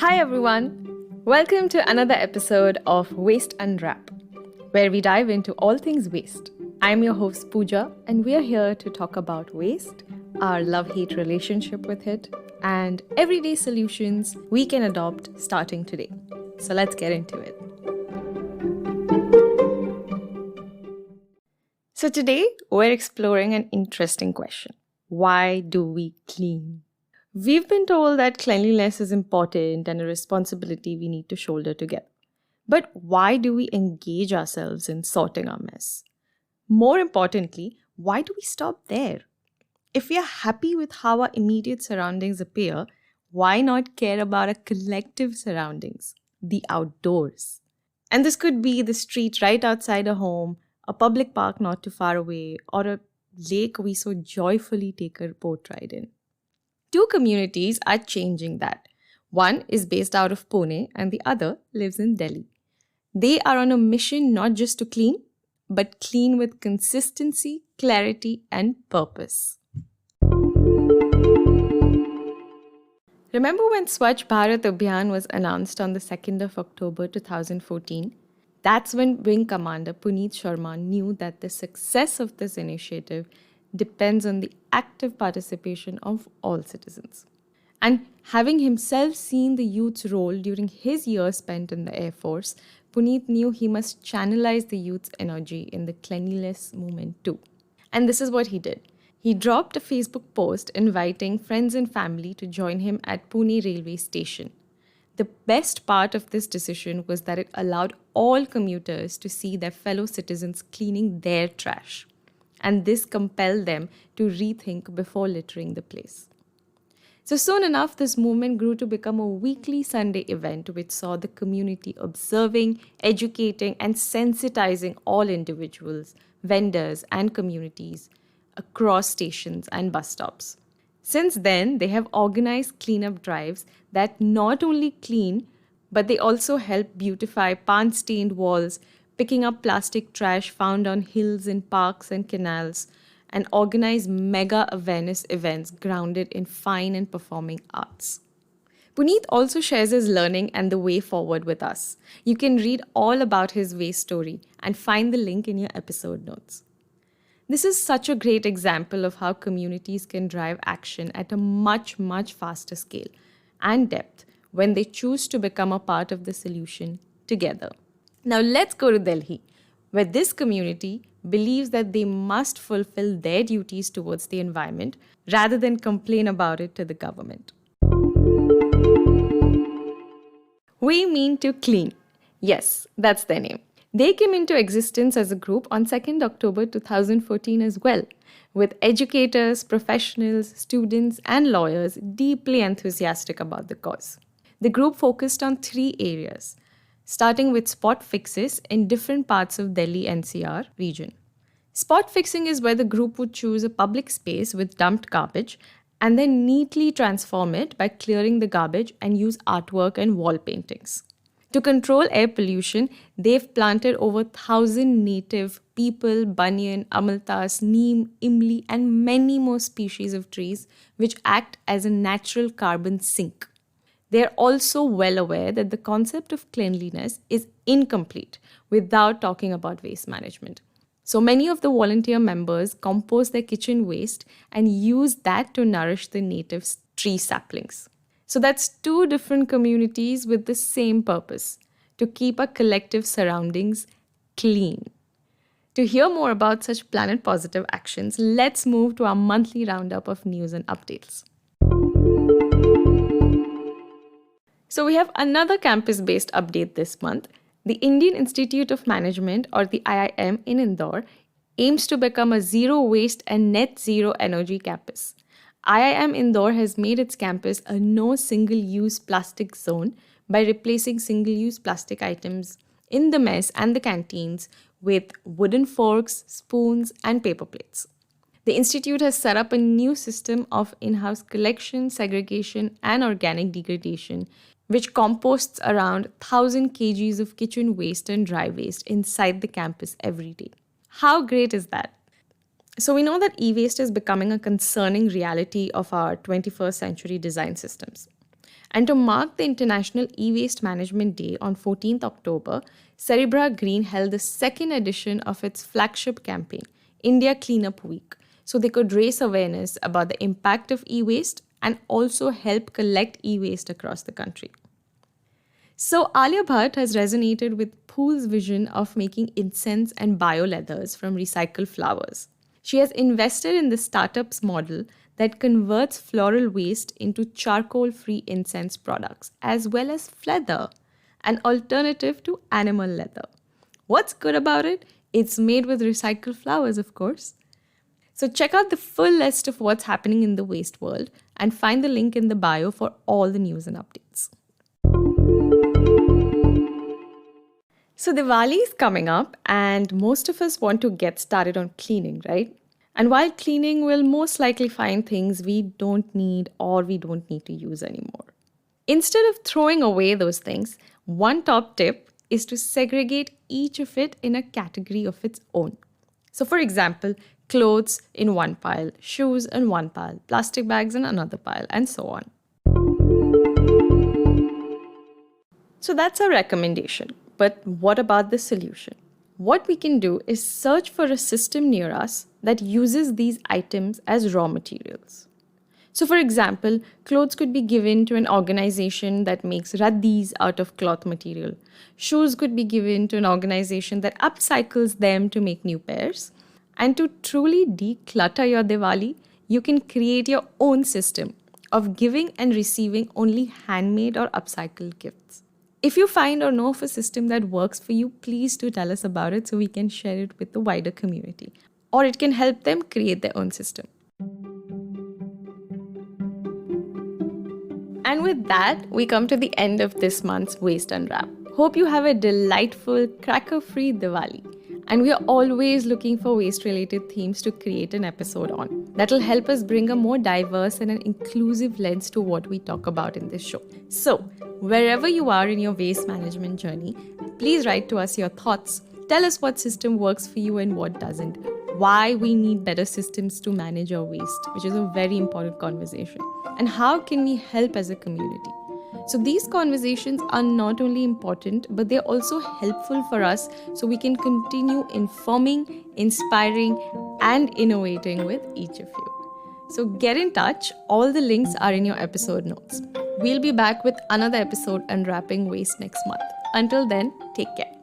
Hi everyone! Welcome to another episode of Waste Unwrap, where we dive into all things waste. I'm your host Pooja, and we are here to talk about waste, our love-hate relationship with it, and everyday solutions we can adopt starting today. So let's get into it. So today we're exploring an interesting question. Why do we clean? We've been told that cleanliness is important and a responsibility we need to shoulder together. But why do we engage ourselves in sorting our mess? More importantly, why do we stop there? If we are happy with how our immediate surroundings appear, why not care about our collective surroundings, the outdoors? And this could be the street right outside a home, a public park not too far away, or a lake we so joyfully take a boat ride in. Two communities are changing that. One is based out of Pune and the other lives in Delhi. They are on a mission not just to clean, but clean with consistency, clarity, and purpose. Remember when Swachh Bharat Abhiyan was announced on the 2nd of October 2014? That's when Wing Commander Puneet Sharma knew that the success of this initiative depends on the active participation of all citizens. And having himself seen the youth's role during his years spent in the Air Force, Puneet knew he must channelize the youth's energy in the cleanliness movement too. And this is what he did. He dropped a Facebook post inviting friends and family to join him at Pune railway station. The best part of this decision was that it allowed all commuters to see their fellow citizens cleaning their trash. And this compelled them to rethink before littering the place. So soon enough, this movement grew to become a weekly Sunday event which saw the community observing, educating, and sensitizing all individuals, vendors, and communities across stations and bus stops. Since then, they have organized cleanup drives that not only clean, but they also help beautify pan-stained walls, picking up plastic trash found on hills in parks and canals, and organize mega awareness events grounded in fine and performing arts. Puneet also shares his learning and the way forward with us. You can read all about his waste story and find the link in your episode notes. This is such a great example of how communities can drive action at a much, much faster scale and depth when they choose to become a part of the solution together. Now let's go to Delhi, where this community believes that they must fulfill their duties towards the environment rather than complain about it to the government. We mean to clean. Yes, that's their name. They came into existence as a group on 2nd October 2014 as well, with educators, professionals, students, and lawyers deeply enthusiastic about the cause. The group focused on three areas, starting with spot fixes in different parts of Delhi NCR region. Spot fixing is where the group would choose a public space with dumped garbage and then neatly transform it by clearing the garbage and use artwork and wall paintings. To control air pollution, they've planted over 1,000 native peepal, banyan, amaltas, neem, imli, and many more species of trees which act as a natural carbon sink. They are also well aware that the concept of cleanliness is incomplete without talking about waste management. So many of the volunteer members compost their kitchen waste and use that to nourish the native tree saplings. So that's two different communities with the same purpose, to keep our collective surroundings clean. To hear more about such planet positive actions, let's move to our monthly roundup of news and updates. So we have another campus-based update this month. The Indian Institute of Management, or the IIM in Indore, aims to become a zero waste and net zero energy campus. IIM Indore has made its campus a no single-use plastic zone by replacing single-use plastic items in the mess and the canteens with wooden forks, spoons, and paper plates. The institute has set up a new system of in-house collection, segregation, and organic degradation, which composts around 1,000 kgs of kitchen waste and dry waste inside the campus every day. How great is that? So we know that e-waste is becoming a concerning reality of our 21st century design systems. And to mark the International E-Waste Management Day on 14th October, Cerebra Green held the second edition of its flagship campaign, India Cleanup Week, so they could raise awareness about the impact of e-waste and also help collect e-waste across the country. So Alia Bhatt has resonated with Pool's vision of making incense and bio-leathers from recycled flowers. She has invested in the startup's model that converts floral waste into charcoal-free incense products, as well as leather, an alternative to animal leather. What's good about it? It's made with recycled flowers, of course. So check out the full list of what's happening in the waste world and find the link in the bio for all the news and updates. So Diwali is coming up and most of us want to get started on cleaning, right? And while cleaning, we'll most likely find things we don't need or we don't need to use anymore. Instead of throwing away those things, one top tip is to segregate each of it in a category of its own. So for example, clothes in one pile, shoes in one pile, plastic bags in another pile, and so on. So that's our recommendation. But what about the solution? What we can do is search for a system near us that uses these items as raw materials. So for example, clothes could be given to an organization that makes raddis out of cloth material. Shoes could be given to an organization that upcycles them to make new pairs. And to truly declutter your Diwali, you can create your own system of giving and receiving only handmade or upcycled gifts. If you find or know of a system that works for you, please do tell us about it so we can share it with the wider community. Or it can help them create their own system. And with that, we come to the end of this month's Waste Unwrap. Hope you have a delightful, cracker-free Diwali. And we are always looking for waste-related themes to create an episode on. That'll help us bring a more diverse and an inclusive lens to what we talk about in this show. So, wherever you are in your waste management journey, please write to us your thoughts. Tell us what system works for you and what doesn't. Why we need better systems to manage our waste, which is a very important conversation. And how can we help as a community? So these conversations are not only important, but they're also helpful for us so we can continue informing, inspiring, and innovating with each of you. So get in touch. All the links are in your episode notes. We'll be back with another episode unwrapping waste next month. Until then, take care.